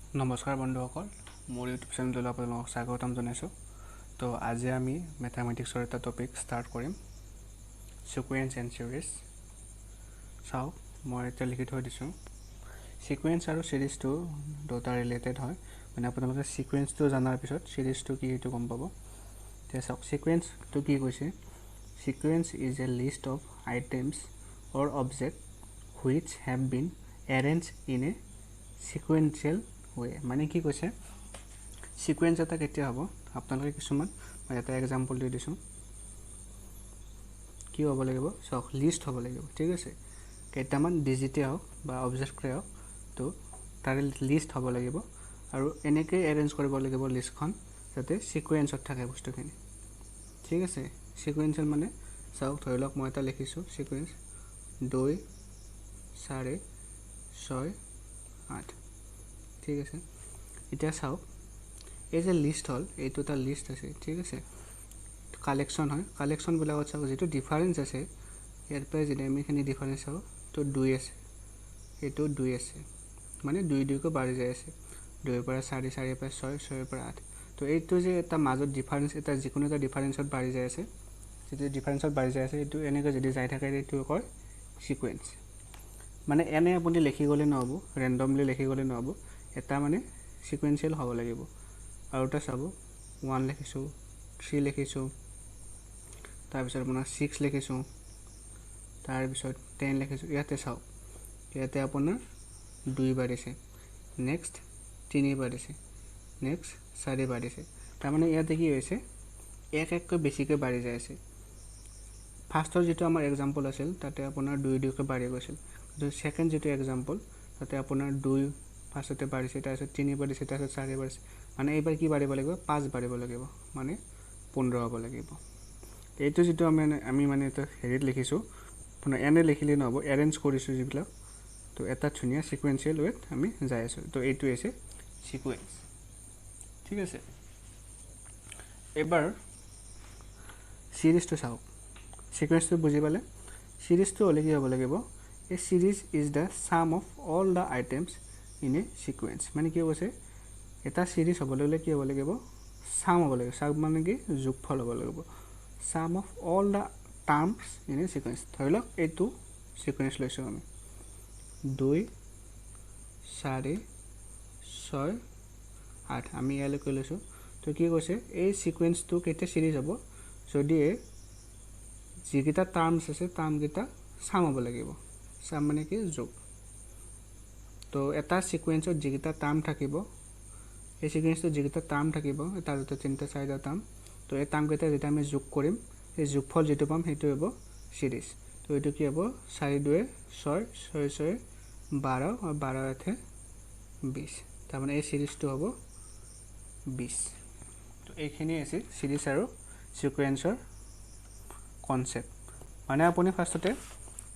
নমস্কাৰ বন্ধুসকল, মোৰ ইউটিউব চেনেললৈ আপোনালোকক স্বাগতম জনাইছোঁ। তো আজি আমি মেথামেটিক্সৰ এটা টপিক ষ্টাৰ্ট কৰিম, ছিকুৱেঞ্চ এণ্ড ছিৰিজ। চাওক, মই এতিয়া লিখি থৈ দিছোঁ। ছিকুৱেঞ্চ আৰু ছিৰিজটো দুটা ৰিলেটেড হয়, মানে আপোনালোকে ছিকুৱেঞ্চটো জনাৰ পিছত ছিৰিজটো কি সেইটো গম পাব। এতিয়া চাওক, ছিকুৱেঞ্চটো কি কৈছে, sequence is a list of items or object which have been arrange in a sequential way. মানে কি কৈছে, ছিকুৱেঞ্চ এটা কেতিয়া হ'ব, আপোনালোকে কিছুমান মই এটা এক্সাম্পল দি দিছোঁ। কি হ'ব লাগিব চাওক, লিষ্ট হ'ব লাগিব, ঠিক আছে। কেইটামান ডিজিটে হওক বা অবজেক্টে হওক, তো তাৰে লিষ্ট হ'ব লাগিব আৰু এনেকৈ এৰেঞ্জ কৰিব লাগিব লিষ্টখন যাতে ছিকুৱেঞ্চত থাকে বস্তুখিনি, ঠিক আছে। ছিকুৱেঞ্চত মানে চাওক, ধৰি লওক মই এটা লিখিছোঁ ছিকুৱেঞ্চ 2, 4, 6, 8, ঠিক আছে। এতিয়া চাওক, এই যে লিষ্ট হ'ল, এইটো এটা লিষ্ট আছে, ঠিক আছে। কালেকশ্যন হয়, কালেকশ্যনবিলাকত চাওক যিটো ডিফাৰেঞ্চ আছে, ইয়াৰ পৰাই যদি আমি এইখিনি ডিফাৰেঞ্চ চাওঁ, তো 2 আছে, এইটো 2 আছে, মানে 2কৈ বাঢ়ি যাই আছে, 2ৰ পৰা 4, 4ৰ পৰা 6, 6ৰ পৰা 8। তো এইটো যে এটা মাজত ডিফাৰেঞ্চ, এটা যিকোনো এটা ডিফাৰেঞ্চত বাঢ়ি যাই আছে, যিটো ডিফাৰেঞ্চত বাঢ়ি যাই আছে, এইটো এনেকৈ যদি যাই থাকে, এইটো কয় ছিকুৱেঞ্চ। মানে এনে আপুনি লিখি গ'লে নহ'ব, ৰেণ্ডমলি লিখি গ'লে নহ'ব, এটা মানে ছিকুৱেঞ্চিয়েল হ'ব লাগিব। আৰু এটা চাব, 1 লিখিছোঁ, 3 লিখিছোঁ, তাৰপিছত আপোনাৰ 6 লিখিছোঁ, তাৰপিছত 10 লিখিছোঁ। ইয়াতে চাওক, ইয়াতে আপোনাৰ 2 বাঢ়িছে, নেক্সট 3 বাঢ়িছে, নেক্সট 4 বাঢ়িছে। তাৰমানে ইয়াতে কি হৈছে, এককৈ বেছিকৈ বাঢ়ি যাই আছে। ফাৰ্ষ্টৰ যিটো আমাৰ এক্সাম্পল আছিল, তাতে আপোনাৰ 2কৈ বাঢ়ি গৈছিল। ছেকেণ্ড যিটো এক্সাম্পল, তাতে আপোনাৰ 2 ফাৰ্ষ্টতে বাঢ়িছে, তাৰপিছত 3 বাঢ়িছে, তাৰপিছত 4 বাঢ়িছে। মানে এইবাৰ কি বাঢ়িব লাগিব, 5 বাঢ়িব লাগিব, মানে 15 হ'ব লাগিব। এইটো যিটো আমি মানে এটা হেৰিত লিখিছোঁ, আপোনাৰ এনে লিখিলে নহ'ব, এৰেঞ্জ কৰিছোঁ যিবিলাক, তো এটা ধুনীয়া ছিকুৱেঞ্চিয়েল ৱেত আমি যাই আছোঁ। তো এইটো হৈছে ছিকুৱেঞ্চ, ঠিক আছে। এবাৰ ছিৰিজটো চাওক, ছিকুৱেঞ্চটো বুজি পালে। ছিৰিজটো হ'লে কি হ'ব লাগিব, a series is the sum of all the items in a sequence. মানে কি কৈছে, এটা ছিৰিজ হ'বলৈ হ'লে কি হ'ব লাগিব, ছাম হ'ব লাগিব। ছাম মানে কি, যোগফল হ'ব লাগিব। Sum of all the terms in a sequence. ধৰি লওক এইটো ছিকুৱেঞ্চ লৈছোঁ আমি, 2, 4, 6, 8, আমি ইয়ালৈকে লৈছোঁ। তো কি কৈছে, এই ছিকুৱেঞ্চটো কেতিয়া ছিৰিজ হ'ব, যদি যিকেইটা টাৰ্মছ আছে, টাৰ্মকেইটা ছাম হ'ব লাগিব। ছাম মানে কি, যোগ। তো এটা ছিকুৱেঞ্চত যিকেইটা টাৰ্ম থাকিব, এই ছিকুৱেঞ্চটোত যিকেইটা টাৰ্ম থাকিব, এটা 2 3 4টা টাৰ্ম, তো এই টাৰ্মকেইটা যেতিয়া আমি যোগ কৰিম, এই যোগফল যিটো পাম সেইটো হ'ব ছিৰিজ। তো এইটো কি হ'ব, 4 2 6, 6 6 12, আৰু 12 8 20। তাৰমানে এই ছিৰিজটো হ'ব 20। তো এইখিনি আছে ছিৰিজ আৰু ছিকুৱেঞ্চৰ কনচেপ্ট। মানে আপুনি ফাৰ্ষ্টতে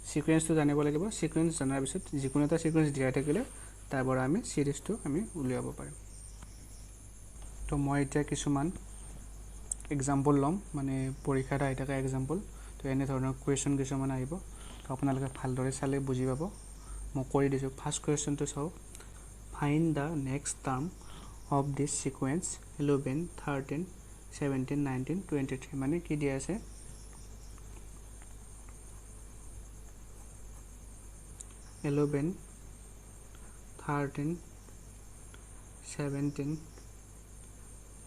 ছিকুৱেঞ্চটো জানিব লাগিব। ছিকুৱেঞ্চ জনাৰ পিছত যিকোনো এটা ছিকুৱেঞ্চ দিয়াই থাকিলে তাৰ পৰা আমি ছিৰিজটো আমি উলিয়াব পাৰিম। তো মই এতিয়া কিছুমান এক্সাম্পল ল'ম, মানে পৰীক্ষাত আহি থকা এক্সাম্পল। তো এনেধৰণৰ কুৱেশ্যন কিছুমান আহিব, তো আপোনালোকে ভালদৰে চালে বুজি পাব। মই কৰি দিছোঁ। ফাৰ্ষ্ট কুৱেশ্যনটো চাওক, find the next term of this sequence 11 13 17 19 23। মানে কি দিয়া আছে, 11 13 17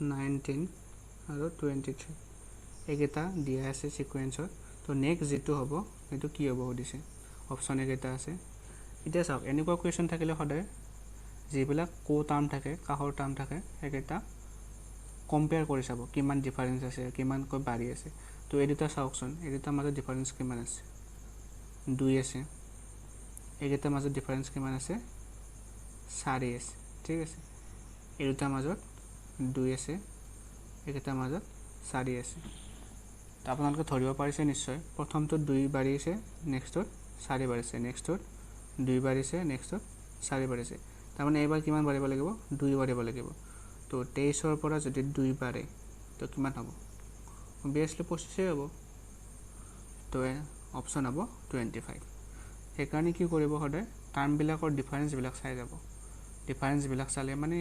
19 আৰু 23 এইকেইটা দিয়া আছে ছিকুৱেঞ্চত। তো নেক্সট যিটো হ'ব সেইটো কি হ'ব সুধিছে, অপশ্যন এইকেইটা আছে। এতিয়া চাওক, এনেকুৱা কুৱেশ্যন থাকিলে সদায় যিবিলাক টাৰ্ম থাকে, কাষৰ টাৰ্ম থাকে, সেইকেইটা কম্পেয়াৰ কৰি চাব, কিমান ডিফাৰেঞ্চ আছে, কিমানকৈ বাঢ়ি আছে। তো এই দুটা চাওকচোন, এই দুটাৰ মাজত ডিফাৰেঞ্চ কিমান আছে, 2 আছে। এইকেইটাৰ মাজত ডিফাৰেঞ্চ কিমান আছে, 4 আছে, ঠিক আছে। এই দুটাৰ মাজত 2 আছে, এইকেইটাৰ মাজত 4 আছে। তো আপোনালোকে ধৰিব পাৰিছে নিশ্চয়, প্ৰথমটোত 2 বাঢ়িছে, নেক্সটত 4 বাঢ়িছে, নেক্সটত 2 বাঢ়িছে, নেক্সটত 4 বাঢ়িছে। তাৰমানে এইবাৰ কিমান বাঢ়িব লাগিব, 2 বাঢ়িব লাগিব। তো 23ৰ পৰা যদি 2 বাঢ়ে, তো কিমান হ'ব, অবভিয়াছলি 25 হ'ব। তো অপশ্যন হ'ব 25। সেইকাৰণে কি কৰিব, সদায় টাৰ্মবিলাকৰ ডিফাৰেঞ্চবিলাক চাই যাব। ডিফাৰেঞ্চবিলাক চালে মানে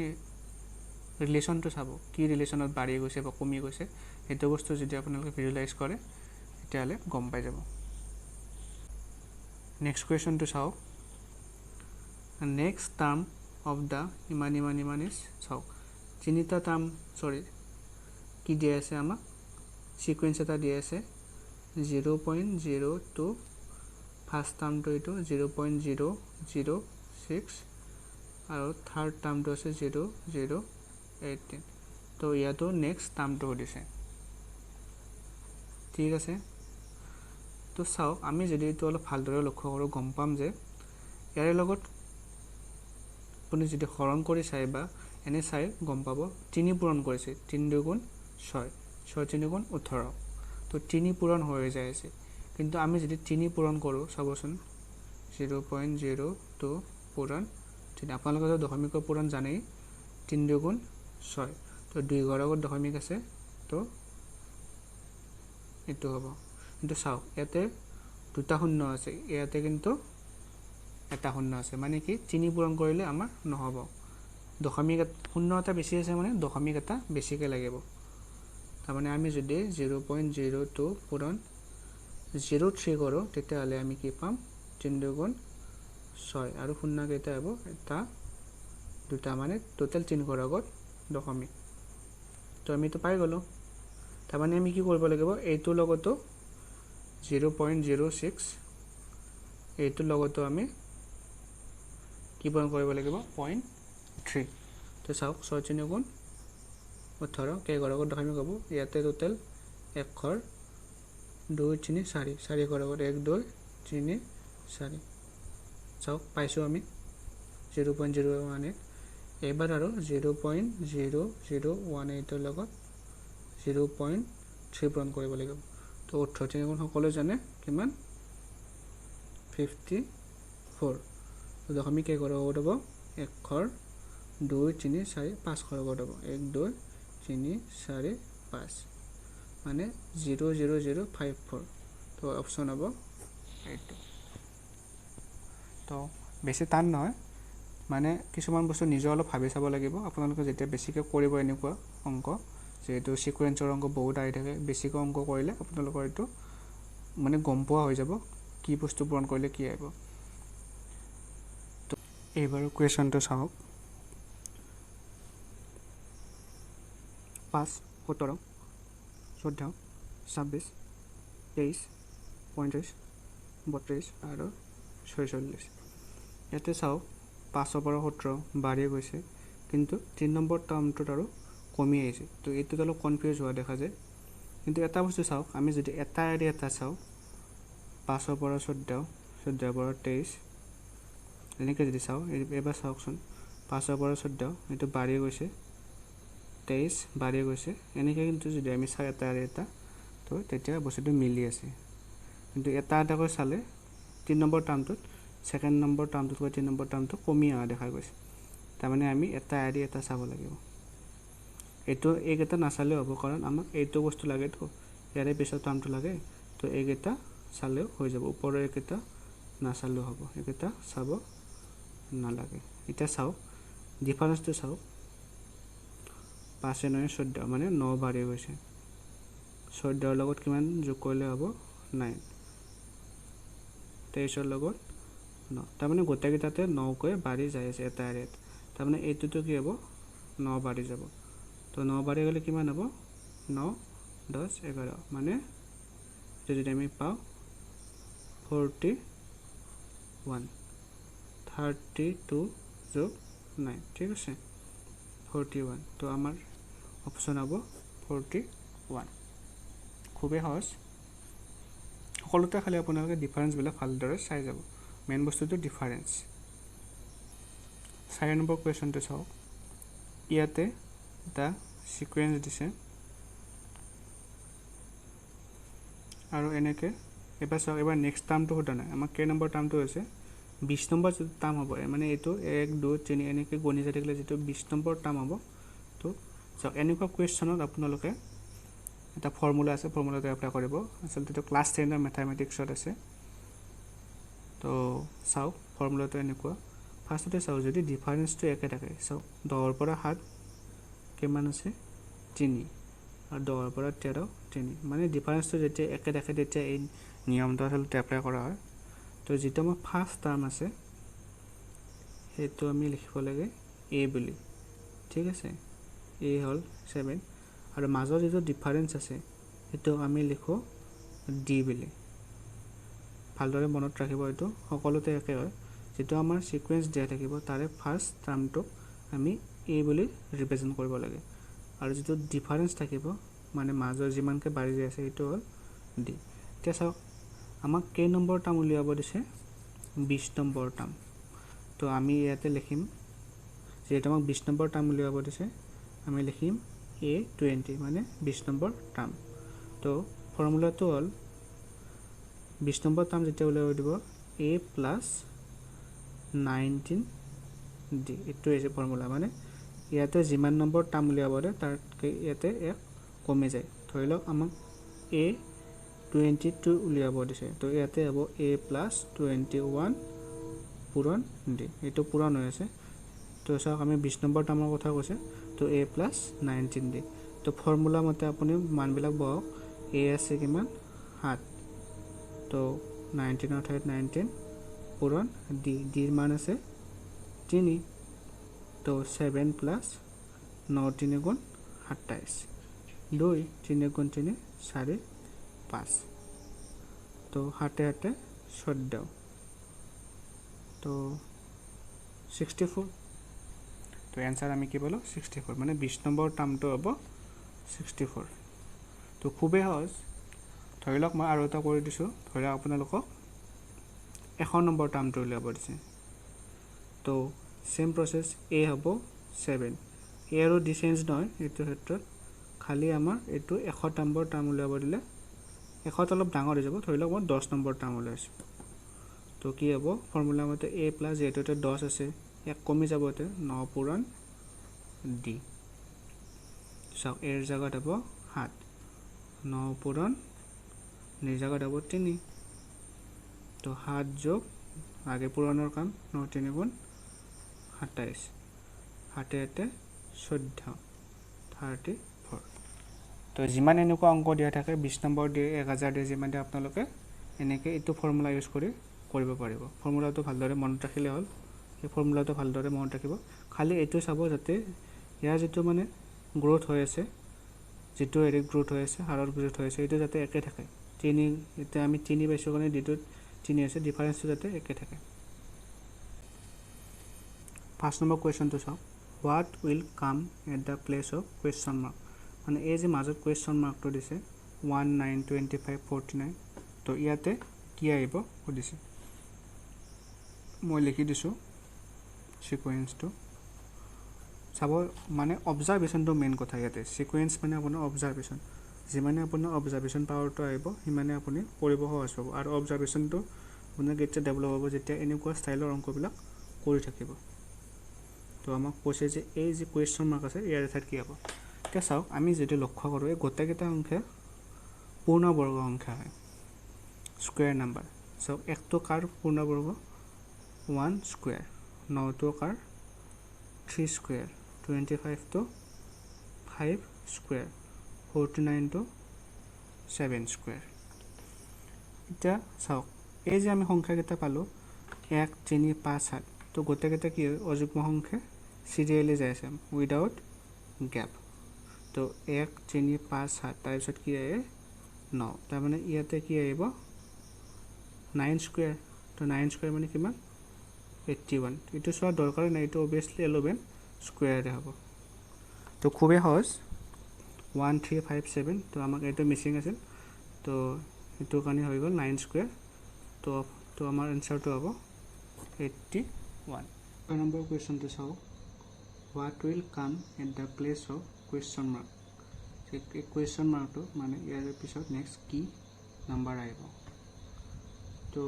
ৰিলেশ্যনটো চাব, কি ৰিলেশ্যনত বাঢ়ি গৈছে বা কমি গৈছে, সেইটো বস্তু যদি আপোনালোকে ভিজুৱেলাইজ কৰে তেতিয়াহ'লে গম পাই যাব। নেক্সট কুৱেশ্যনটো চাওক। নেক্সট টাৰ্ম অফ দ্য ইমান ইজ চাওক, তিনিটা টাৰ্ম কি দিয়া আছে আমাক, ছিকুৱেঞ্চ এটা দিয়া আছে 0.02, ফাৰ্ষ্ট টাৰ্মটো এইটো 0.006 আৰু থাৰ্ড টাৰ্মটো আছে 0.018। তো ইয়াতো নেক্সট টাৰ্মটো সুধিছে, ঠিক আছে। তো চাওক, আমি যদি এইটো অলপ ভালদৰে লক্ষ্য কৰোঁ গম পাম যে ইয়াৰে লগত আপুনি যদি হৰণ কৰি চাই বা এনে চাই গম পাব 3 পূৰণ কৰিছে, 3 2 6, 6 3 18। তো 3 পূৰণ হৈ যায় আছে, কিন্তু আমি যদি 3 পূৰণ কৰোঁ চাবচোন 0.02 পূৰণ 3, আপোনালোকে দশমিকৰ পূৰণ জানেই, 3 2 6। তো 2 ঘৰৰ আগত দশমিক আছে, তো এইটো হ'ব। কিন্তু চাওক ইয়াতে দুটা শূন্য আছে, ইয়াতে কিন্তু এটা শূন্য আছে, মানে কি 3 পূৰণ কৰিলে আমাৰ নহ'ব, দশমিক শূন্য এটা বেছি আছে মানে দশমিক এটা বেছিকৈ লাগিব। তাৰমানে আমি যদি 0.02 পূৰণ 03 কৰোঁ তেতিয়াহ'লে আমি কি পাম, 3 2 6 আৰু শূন্য কেইটা হ'ব, এটা দুটা, মানে টোটেল 3 ঘৰৰ আগত দশমিক। তো আমি এইটো পাই গ'লোঁ। তাৰমানে আমি কি কৰিব লাগিব, এইটোৰ লগতো 0.06, এইটোৰ লগতো আমি কি পূৰণ কৰিব লাগিব, 0.3। তো চাওক 6 3 18, কেইঘৰৰ আগত দশমিক হ'ব, ইয়াতে টোটেল 1 ঘৰ 2 3 4, 4 ঘৰৰ আগত 1 2 3 4। চাওক পাইছোঁ আমি 0.018। এইবাৰ আৰু 0.0018ৰ লগত 0.3 পূৰণ কৰিব লাগিব। তো 18 3 সকলোৱে জানে কিমান, 54। দশমিক কেইঘৰৰ আগত হ'ব, 1 ঘৰ 2 3 4 5 ঘৰৰ আগত হ'ব, 1 2 3 4 5, মানে 0.0054। তো অপশ্যন হ'ব এইটো। তো বেছি টান নহয়, মানে কিছুমান বস্তু নিজে অলপ ভাবি চাব লাগিব। আপোনালোকে যেতিয়া বেছিকৈ কৰিব এনেকুৱা অংক, যিহেতু ছিকুৱেঞ্চৰ অংক বহুত আহি থাকে, বেছিকৈ অংক কৰিলে আপোনালোকৰ এইটো মানে গম পোৱা হৈ যাব কি বস্তু পূৰণ কৰিলে কি আহিব। তো এইবাৰ কুৱেশ্যনটো চাওক। 5 17 14 26 23 35 32 আৰু 46। ইয়াতে চাওক 5ৰ পৰা 17 বাঢ়ি গৈছে, কিন্তু 3 নম্বৰ টাৰ্মটোত আৰু কমি আহিছে। তো এইটোত অলপ কনফিউজ হোৱা দেখা যায়। কিন্তু এটা বস্তু চাওক, আমি যদি এটা এৰি এটা চাওঁ, 5ৰ পৰা 14, 14ৰ পৰা 23 এনেকৈ যদি চাওঁ, এবাৰ চাওকচোন, 5ৰ পৰা 14 এইটো বাঢ়ি গৈছে, 23 বাঢ়ি গৈছে, এনেকৈ কিন্তু যদি আমি চাওঁ এটা এৰি এটা, তো তেতিয়া বস্তুটো মিলি আছে। কিন্তু এটা এটাকৈ চালে 3 নম্বৰ টাৰ্মটোত, ছেকেণ্ড নম্বৰ টাৰ্মটোতকৈ 3 নম্বৰ টাৰ্মটো কমি অহা দেখা গৈছে। তাৰমানে আমি এটা এৰি এটা চাব লাগিব। এইকেইটা নাচালেও হ'ব, কাৰণ আমাক এইটো বস্তু লাগেতো, ইয়াৰে পিছত টাৰ্মটো লাগে। তো এইকেইটা চালেও হৈ যাব, ওপৰৰ এইকেইটা নাচালেও হ'ব, এইকেইটা চাব নালাগে। এতিয়া চাওক ডিফাৰেঞ্চটো চাওক, 5 9 14, মানে 9 বাঢ়ি গৈছে। 14ৰ লগত কিমান যোগ কৰিলে হ'ব, 9। 23ৰ লগত 9, তাৰমানে গোটেইকেইটাতে 9কৈ বাঢ়ি যাই আছে এটা এৰি এটা। তাৰমানে এইটোতো কি হ'ব, 9 বাঢ়ি যাব। তো 9 বাঢ়ি গ'লে কিমান হ'ব, 9 10 11, মানে এইটো যদি আমি পাওঁ 41, 32 যোগ 9, ঠিক আছে 41। তো আমাৰ অপশ্যন হ'ব 41। খুবেই সহজ, সকলোতে খালি আপোনালোকে ডিফাৰেঞ্চবিলাক ভালদৰে চাই যাব। মেইন বস্তুটো ডিফাৰেঞ্চ। 4 নম্বৰ কুৱেশ্যনটো চাওক। ইয়াতে এটা ছিকুৱেঞ্চ দিছে আৰু এনেকৈ এবাৰ চাওক, এবাৰ নেক্সট টাৰ্মটো সোধা নাই আমাক, কেই নম্বৰ টাৰ্মটো হৈছে 20 নম্বৰ যিটো টাৰ্ম হ'ব, মানে এইটো 1 2 3 এনেকৈ গণি যাই থাকিলে যিটো 20 নম্বৰ টাৰ্ম হ'ব। তো চাওক এনেকুৱা কুৱেশ্যনত আপোনালোকে এটা ফৰ্মুলা আছে, ফৰ্মুলাটো এপ্লাই কৰিব। আচলতে এইটো ক্লাছ 10ৰ মেথামেটিক্সত আছে। তো চাওক ফৰ্মুলাটো এনেকুৱা, ফাৰ্ষ্টতে চাওঁ যদি ডিফাৰেঞ্চটো একে থাকে চাওক 10ৰ পৰা 7 কিমান আছে 3 আৰু 10ৰ পৰা 13 3 মানে ডিফাৰেঞ্চটো যেতিয়া একে থাকে তেতিয়া এই নিয়মটো আচলতে এপ্লাই কৰা হয় তো যেটা আমাৰ ফাৰ্ষ্ট টাৰ্ম আছে সেইটো আমি লিখিব লাগে a বুলি ঠিক আছে a হল 7 আৰু মাজৰ যেটো ডিফাৰেন্স আছে সেইটো আমি লিখো d বুলি ভালদৰে মনত ৰাখিব এটো সকলোতে একে হয় যেটো আমাৰ সিকোয়েন্স দিয়া থাকিব তাৰে ফাৰ্ষ্ট টাৰ্মটো আমি a বুলি ৰিপ্ৰেজেন্ট কৰিব লাগে আৰু যেটো ডিফাৰেন্স থাকিব মানে মাজৰ যিমানকে বাঢ়ি যায় আছে এটো হল d এতিয়া চাওক আমাক k নম্বৰ টাৰ্ম উলিয়াব দিছে 20 নম্বৰ টাৰ্ম তো আমি ইয়াতে লিখিম যেটা আমাক 20 নম্বৰ টাৰ্ম উলিয়াব দিছে আমি লিখিম a20 মানে 20 নম্বৰ টাৰ্ম তো ফৰ্মুলাটো হল 20 নম্বৰ টাৰ্ম যেতিয়া উলিয়াব দিব a plus 19d এটো হৈছে ফৰ্মুলা মানে ইয়াতে যিমান নম্বৰ টাৰ্ম উলিয়াব দে তাতকে ইয়াতে এক কমে যায় ধৰি লওক আমাক a 22 উলিয়াব দিছে তো ইয়াতে হ'ব a plus 21 পূৰণ d এটো পূৰণ হৈ আছে তো চাওক আমি 20 নম্বৰ টাৰ্মৰ কথা কৈছে তো a plus 19d তো ফৰ্মুলা মতে আপুনি মানবিলাক বহাওক a আছে কিমান 7 তো 19 অৰ্থাৎ 19 পূৰণ d ৰ মান আছে 3 তো 7 plus 9 3 গুণ 27 2 3 গুণ 3 4 5 তো 7 14 তো 64 তো आंसर আমি কি বলো 64 মানে 20 নম্বৰ টাৰ্মটো হ'ব 64 তো খুবেই সহজ ধৰি লওক মই আৰু এটা কৰি দিছো ধৰি লওক আপোনালোকক 1 নম্বৰ টাৰ্মটো উলিয়াব দিছে তো সেম প্ৰসেস a হ'ব 7 a আৰু d চেঞ্জ নহয় এটো ক্ষেত্ৰত খালি আমাৰ এটো 1 নম্বৰ টাৰ্ম উলিয়াব দিলে 1 অলপ ডাঙৰ হৈ যাব ধৰি লওক মই 10 নম্বৰ টাৰ্ম উলিয়াইছো তো কি হ'ব ফৰ্মুলা মতে a plus যেটোতে 10 আছে এক কমি যাবতে 9 পূৰণ d সব এৰ জায়গাত হ'ব 7 9 পূৰণ নিৰ জায়গাত হ'ব 3 তো 7 যোগ আগে পূৰণৰ কাম 9 3 গুণ 27 7 14 34 তো যিমান এনেকুৱা অংক দিয়া থাকে 20 নম্বৰ দিয়ে 1000 দিয়ে যিমান দিয়ে আপোনালোকে এনেকে এটো ফৰ্মুলা ইউজ কৰি কৰিব পাৰিব ফৰ্মুলাটো ভালদৰে মনত ৰাখিলে হ'ল এই ফৰ্মুলাটো ভালদৰে মনত ৰাখিব খালি এটো চাব যাতে ইয়াৰ যেটো মানে গ্ৰোথ হৈ আছে যেটো এৰি গ্ৰোথ হৈ আছে হাৰৰ গ্ৰোথ হৈ আছে এটো যাতে একে থাকে 3 এটা আমি 3 পাইছো কাৰণে ডিটো 3 আছে ডিফাৰেন্সটো যাতে একে থাকে 5 নম্বৰ কোৱেশ্চনটো চাও what will come at the place of question mark মানে এই যে মাজত question mark টো দিছে 19 25 49 তো ইয়াতে কি আহিব সুধিছে মই লিখি দিছো সিকোয়েন্সটো চাব মানে অবজাৰভেশনটো মেইন কথা ইয়াতে সিকোয়েন্স মানে আপোনাৰ অবজাৰভেশন যিমানে আপোনাৰ অবজাৰভেশন পাৱাৰটো আহিব হিমানে আপুনি কৰিব সহজ হ'ব আৰু অবজাৰভেশনটো আপোনাৰ কেতিয়া ডেভেলপ হ'ব যেতিয়া এনেকুৱা ষ্টাইলৰ অংকবিলাক কৰি থাকিব তো আমাক কৈছে যে এই যে কোৱেশ্চন মাৰ্ক আছে ইয়াৰ অৰ্থ কি হ'ব তে চাওক আমি যেটো লক্ষ্য কৰো এই গোটেইকেইটা সংখ্যা পূৰ্ণবৰ্গ সংখ্যা হয় স্কয়াৰ নাম্বাৰ সো একটো কাৰ পূৰ্ণবৰ্গ 1 square 9 to car 3 square 25 to 5 square 49 to 7 square এটা চাওক এই যে আমি সংখ্যা কেইটা পালো 1 3 5 7 তো গোটেই কেইটা কি অযুগ্ম সংখ্যা সিরিয়ালি যায় আছে উইদাউট গ্যাপ তো 1 3 5 7 তাৰ পিছত কি আহে 9 তাৰ মানে ইয়াতে কি আহিব 9 স্কয়াৰ তো 9 স্কয়াৰ মানে কিমান 81 এটো সব দৰকাৰ নাই এটো obviously 11 স্কয়াৰ হ'ব তো খুবেই সহজ 1357 তো আমাক এটো মিসিং আছিল তো এটো কানি হৈ গল 9 স্কয়াৰ তো আমাৰ আনসাৰটো হ'ব 81 নম্বৰ কোৱেশ্চনটো চাও what will come at the place of question mark এই কোৱেশ্চন মাৰ্কটো মানে ইয়াৰ পিছত নেক্সট কি নাম্বাৰ আহিব তো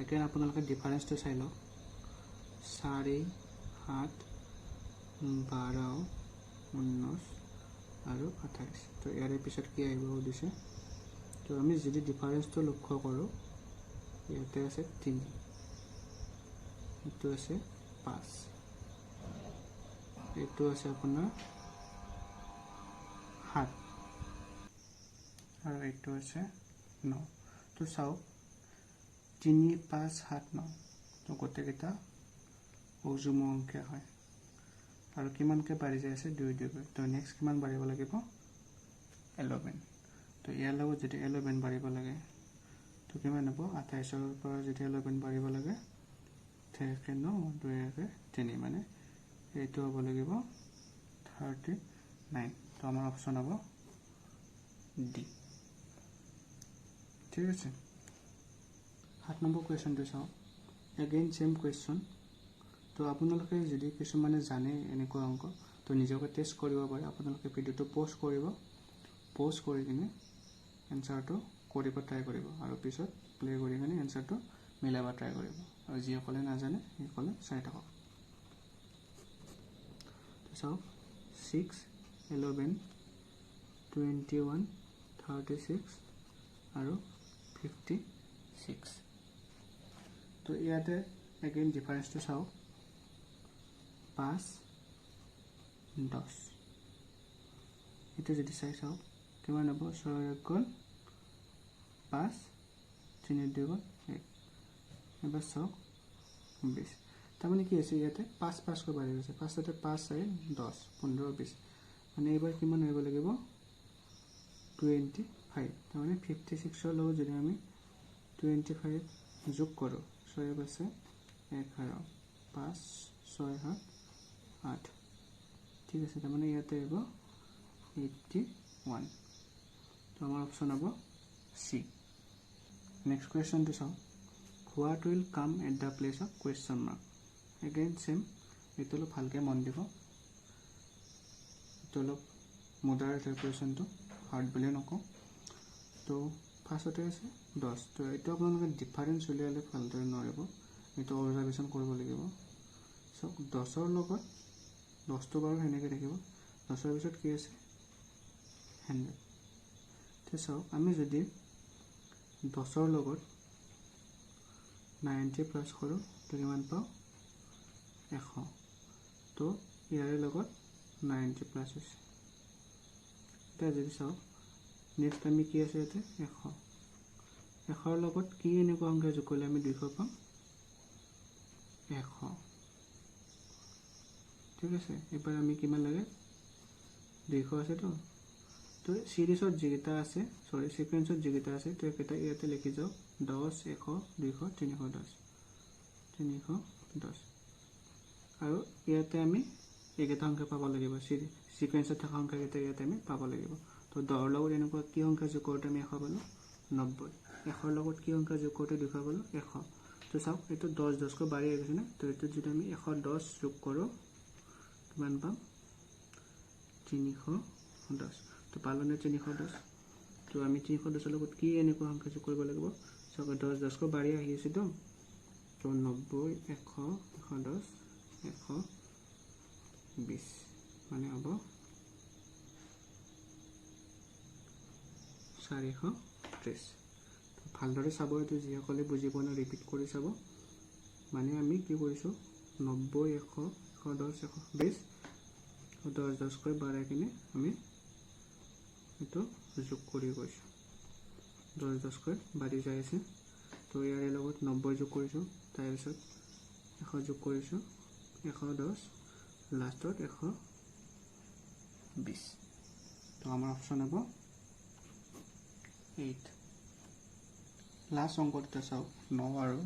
একে আপোনালোকে ডিফাৰেন্সটো চাই লওক 4 7 12 19 আৰু 28 তো ইয়াৰ পিছত কি আহিব দিছে তো আমি যদি ডিফাৰেন্সটো লক্ষ্য কৰো ইয়াতে আছে 3 এটো আছে 5 এইটো আছে আপোনাৰ 7 আৰু এইটো আছে 9 তো চাওক 3 5 7 9 তো গোটেইকেইটা অযুগ্ম সংখ্যা হয় আৰু কিমানকৈ বাঢ়ি যায় আছে 2 2 তো নেক্সট কিমান বাঢ়িব লাগিব 11 তো ইয়াৰ লগত যদি 11 বাঢ়িব লাগে তো কিমান হ'ব 28 ৰ পৰা যদি 11 বাঢ়িব লাগে 3 9 2 3 মানে এইটো হ'ব লাগিব 39 তো আমাৰ অপশ্যন হ'ব ডি ঠিক আছে 7 নম্বৰ কুৱেশ্যনটো চাওঁ এগেইন সেম কুৱেশ্যন তো আপোনালোকে যদি কিছুমানে জানে এনেকুৱা অংক তো নিজকে টেষ্ট কৰিব পাৰে আপোনালোকে ভিডিঅ'টো প'ষ্ট কৰিব প'ষ্ট কৰি কিনে এনসাৰটো কৰিব ট্ৰাই কৰিব আৰু পিছত প্লে কৰি কিনে এনসাৰটো মিলাব ট্ৰাই কৰিব আৰু যিসকলে নাজানে সেইসকলে চাই থাকক চাওক 6 11 21 36 আৰু 56 তো ইয়াতে এগেইন ডিফাৰেন্সটো চাওক 5 10 এটা যদি চাই চাওক কিমান হ'ব 6 গ'ল 5 3 2 গ'ল 1 এবাৰ চাওক 20 তাৰমানে কি আছে ইয়াতে 5 5 কৈ বাঢ়ি গৈছে ফাৰ্ষ্টতে 5 4 10 15 20 মানে এইবাৰ কিমান হ'ব লাগিব 25 তাৰমানে 56 ৰ লগত যদি আমি 25 যোগ কৰোঁ 6 আছে 11 5 6 7 8 ঠিক আছে তাৰমানে ইয়াতে হ'ব 81 তো আমাৰ অপশ্যন হ'ব চি নেক্সট কুৱেশ্যনটো চাওঁ what will come at the place of question mark again same এইটো অলপ ভালকৈ মন দিব এইটো অলপ মডাৰেট কুৱেশ্যনটো হাৰ্ড বুলি নকওঁ তো ফাৰ্ষ্টতে আছে 10 তো এইটো আপোনালোকে ডিফাৰেঞ্চ উলিয়ালে ভালদৰে নোৱাৰিব এইটো অবজাৰ্ভেশ্যন কৰিব লাগিব চাওক 10ৰ লগত 10টো বাৰু সেনেকৈ থাকিব 10ৰ পিছত কি আছে 100 তো চাওক আমি যদি 10ৰ লগত 90 প্লাছ কৰোঁ তো কিমান পাওঁ 100 তো ইয়াৰে লগত 90 প্লাছ হৈছে এতিয়া যদি চাওক নেক্সট আমি কি আছে ইয়াতে 100ৰ লগত কি এনেকুৱা সংখ্যা যোগ কৰিলে আমি 200 পাম 100 ঠিক আছে এবাৰ আমি কিমান লাগে 200 আছে তো সিৰিজত যিকেইটা আছে সিকুৱেন্সত যিকেইটা আছে তো একেটা ইয়াতে লিখি যাওক 10 100 200 310 আৰু ইয়াতে আমি এইকেইটা সংখ্যা পাব লাগিব সিকুৱেন্সত থকা সংখ্যাকেইটা ইয়াতে আমি পাব লাগিব তো 10ৰ লগত এনেকুৱা কি সংখ্যা যোগ কৰোঁতে আমি 100 পালোঁ 90 100ৰ লগত কি সংখ্যা যোগ কৰোঁতে 200 পালোঁ 100 তো চাওক এইটো 10 10কৈ বাঢ়ি আহিছে না তো এইটো যদি আমি 110 যোগ কৰোঁ কিমান পাম 310 তো পালোঁ নে 310 তো আমি 310ৰ লগত কি এনেকুৱা সংখ্যা যোগ কৰিব লাগিব চাওক 10 10কৈ বাঢ়ি আহি আছে তো 90 100 110 120 মানে হ'ব 430 ভালদৰে চাব এইটো যিসকলে বুজি পোৱা নাই ৰিপিট কৰি চাব মানে আমি কি কৰিছোঁ 90 100 110 120 10 10কৈ বাঢ়াই কিনে আমি এইটো যোগ কৰি গৈছোঁ 10 10কৈ বাঢ়ি যাই আছে তো ইয়াৰে লগত 90 যোগ কৰিছোঁ তাৰপিছত 100 যোগ কৰিছোঁ 110 লাষ্টত 120 তো আমাৰ অপশ্যন হ'ব 8 লাষ্ট অংক দুটা চাওক 9 আৰু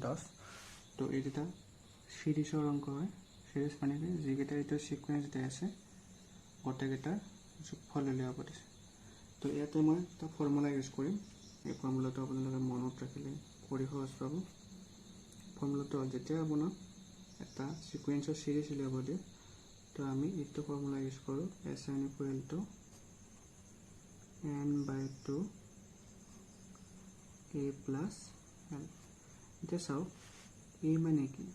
10 তো এইকেইটা সিৰিজৰ অংক হয় সিৰিজ মানে কি যিকেইটা এইটো সিকুৱেন্স দিয়া আছে গোটেইকেইটাৰ যোগফল উলিয়াব দিছে তো ইয়াতে মই এটা ফৰ্মুলা ইউজ কৰিম এই ফৰ্মুলাটো আপোনালোকে মনত ৰাখিলে কৰি সহজ পাব ফৰ্মুলাটো যেতিয়া আপোনাক এটা সিকুৱেন্সৰ সিৰিজ উলিয়াব দিয়ে তো আমি এইটো ফৰ্মুলা ইউজ কৰোঁ SN = n/2 a plus l এতিয়া চাওক a মানে কি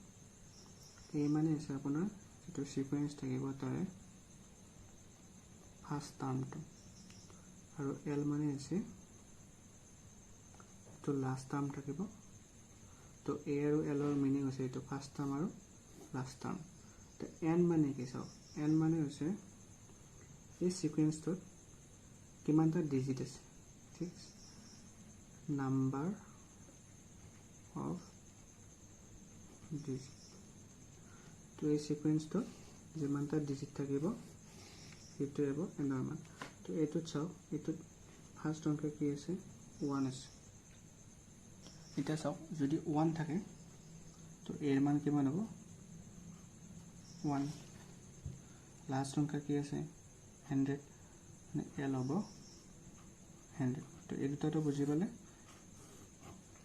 a মানে আছে আপোনাৰ যেটো সিকুৱেন্স থাকিব তাৰে ফাৰ্স্ট টাৰ্মটো আৰু l মানে আছে তো লাষ্ট টাৰ্ম থাকিব তো a আৰু l ৰ মিনিং আছে এইটো ফাৰ্স্ট টাৰ্ম আৰু লাষ্ট টাৰ্ম তো এন মানে কি চাওক এন মানে হৈছে এই সিকুৱেন্সটোত কিমানটা ডিজিট আছে ঠিক নাম্বাৰ অফ ডিজিট তো এই সিকুৱেন্সটোত যিমানটা ডিজিট থাকিব সেইটো হ'ব এনৰ মান তো এইটোত চাওক এইটোত ফাৰ্ষ্ট অংক কি আছে 1 আছে এটা চাওক যদি 1 থাকে তো এর মান কিমান হ'ব 1 লাষ্ট অংক কি আছে 100 মানে এল হ'ব 100 তো এই দুটাটো বুজি পালে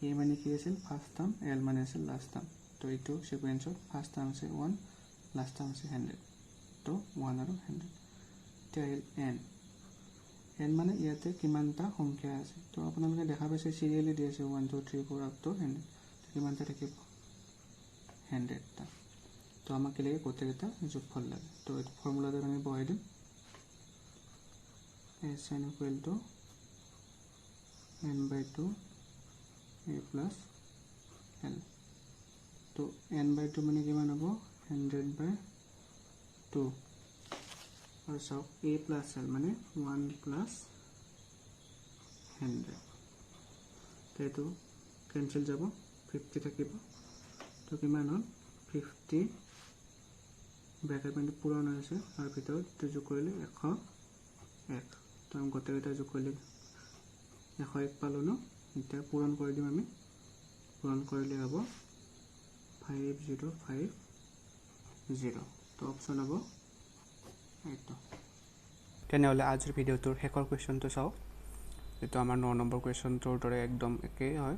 এ মানে কি আছিল ফাৰ্ষ্ট টাৰ্ম এল মানে আছিল লাষ্ট টাৰ্ম তো এইটো সিকুৱেন্সৰ ফাৰ্ষ্ট টাৰ্ম আছে 1 লাষ্ট টাৰ্ম আছে 100 তো 1 আৰু 100 টেল এন এন মানে ইয়াতে কিমানটা সংখ্যা আছে তো আপোনালোকে দেখা পাইছে সিৰিয়ালি দি আছে 1 2 3 4 আপ টু 100 কিমানটা থাকিব 100 টা তো আমাক লাগে গোটেইটা যোগফল লাগে তো এই ফৰ্মুলাটো আমি বহাই দিম s n equal to n/2 a plus l তো n/2 মানে কিমান হ'ব 100/2 और सब a plus l माने 1 plus 100 तो कैंसिल যাব 50 থাকিব তো কিমান হল 50 ব্র্যাকেট মানে পূরণ হয়েছে আর ভিতৰত তো যোগ কৰিলে 101 তো আমি গোটেইটা যোগ কৰিলে 101 পালো ন এটা পূৰণ কৰি দিম আমি পূৰণ কৰিলে হ'ব 5050 তো অপশন হ'ব তেনেহলে আজিৰ ভিডিওটোৰ শেষৰ কোৱেশ্চনটো চাও এটো আমাৰ 9 নম্বৰ কোৱেশ্চনটোৰ দৰে একদম একেই হয়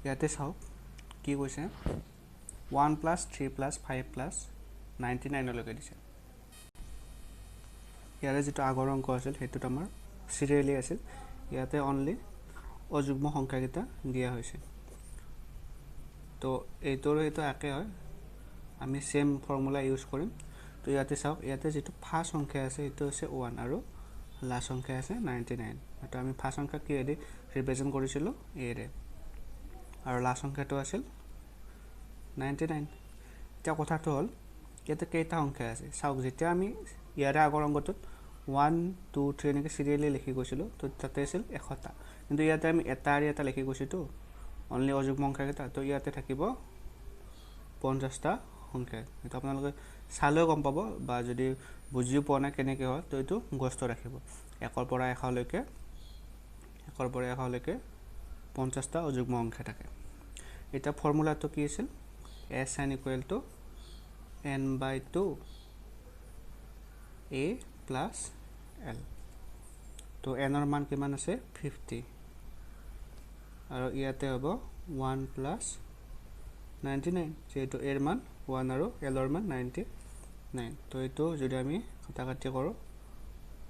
ইয়াতে চাও কি কৈছে 1 + 3 + 5 + 99 লৈকে দিছে ইয়াৰে যেটো আগৰ অংক আছিল হেতুত আমাৰ সিৰিয়ালি আছিল ইয়াতে অনলি অযুগ্ম সংখ্যাকেইটা দিয়া হৈছে তো এইটোৰ হেতু একে হয় আমি সেম ফৰ্মুলা ইউজ কৰিম তো ইয়াতে চাওক ইয়াতে যেটো ফাৰ্ষ্ট সংখ্যা আছে এটো আছে 1 আৰু লাষ্ট সংখ্যা আছে 99 তো আমি ফাৰ্ষ্ট সংখ্যা কি এদি ৰিপ্ৰেজেন্ট কৰিছিলো a ৰে আৰু লাষ্ট সংখ্যাটো আছিল 99 এটা কথাটো হল ইয়াতে কেইটা সংখ্যা আছে চাওক যেতিয়া আমি ইয়াৰে আগৰ অংকটোত 1 2 3 এনেকৈ সিৰিয়ালি লিখি গৈছিলো তো তাতে আছিল 100টা কিন্তু ইয়াতে আমি এটা আৰু এটা লিখি গৈছিটো অনলি অযুগ্ম সংখ্যাকেইটা তো ইয়াতে থাকিব 50টা সংখ্যা এটা আপোনালোকে চালেও গম পাব বা যদি বুজিও পোৱা নাই কেনেকৈ হয় তো এটো গস্ত ৰাখিব 1 ৰ পৰা 100 লৈকে 1 ৰ পৰা 100 লৈকে 50টা অযুগ্ম সংখ্যা থাকে এটা ফৰ্মুলাটো কি আছিল sn = n/2 a plus l তো n ৰ মান কিমান আছে 50 আৰু ইয়াতে হ'ব 1 plus 99 যেটো এৰ মান 1 আৰু l ৰ মান 99 তো এটো যদি আমি কাটাকাটি কৰো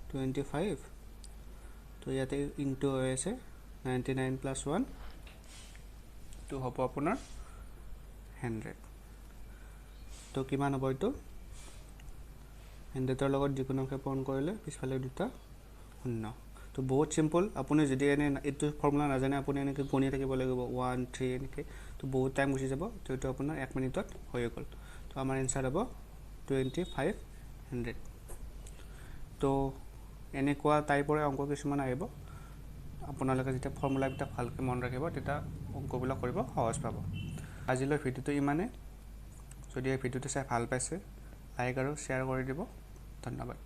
25 তো ইয়াতে ইনটু হৈ আছে 99 plus 1 তো হ'ব আপোনাৰ 100 তো কিমান হ'ব এটো 100 ৰ লগত যিকোনো সংখ্যা পূৰণ কৰিলে পিছফালে দুটা শূন্য তো বহুত সিম্পল আপুনি যদি এনে এটো ফৰ্মুলা নাজানে আপুনি এনেকৈ গণি থাকিব লাগিব 1 3 এনেকৈ তো বহুত টাইম গুচি যাব তো এটো আপোনাৰ 1 মিনিটত হৈ গ'ল তো আমাৰ আনসাৰ হ'ব 2500 তো এনেকুৱা টাইপৰ অংক কিছুমান আহিব আপোনালোকে যেতিয়া ফৰ্মুলাবিলাক ভালকৈ মন ৰাখিব তেতিয়া অংকবিলাক কৰিব সহজ পাব আজিলৈ ভিডিওটো ইমানে যদি এই ভিডিওটো চাই ভাল পাইছে লাইক আৰু শ্বেয়াৰ কৰি দিব ধন্যবাদ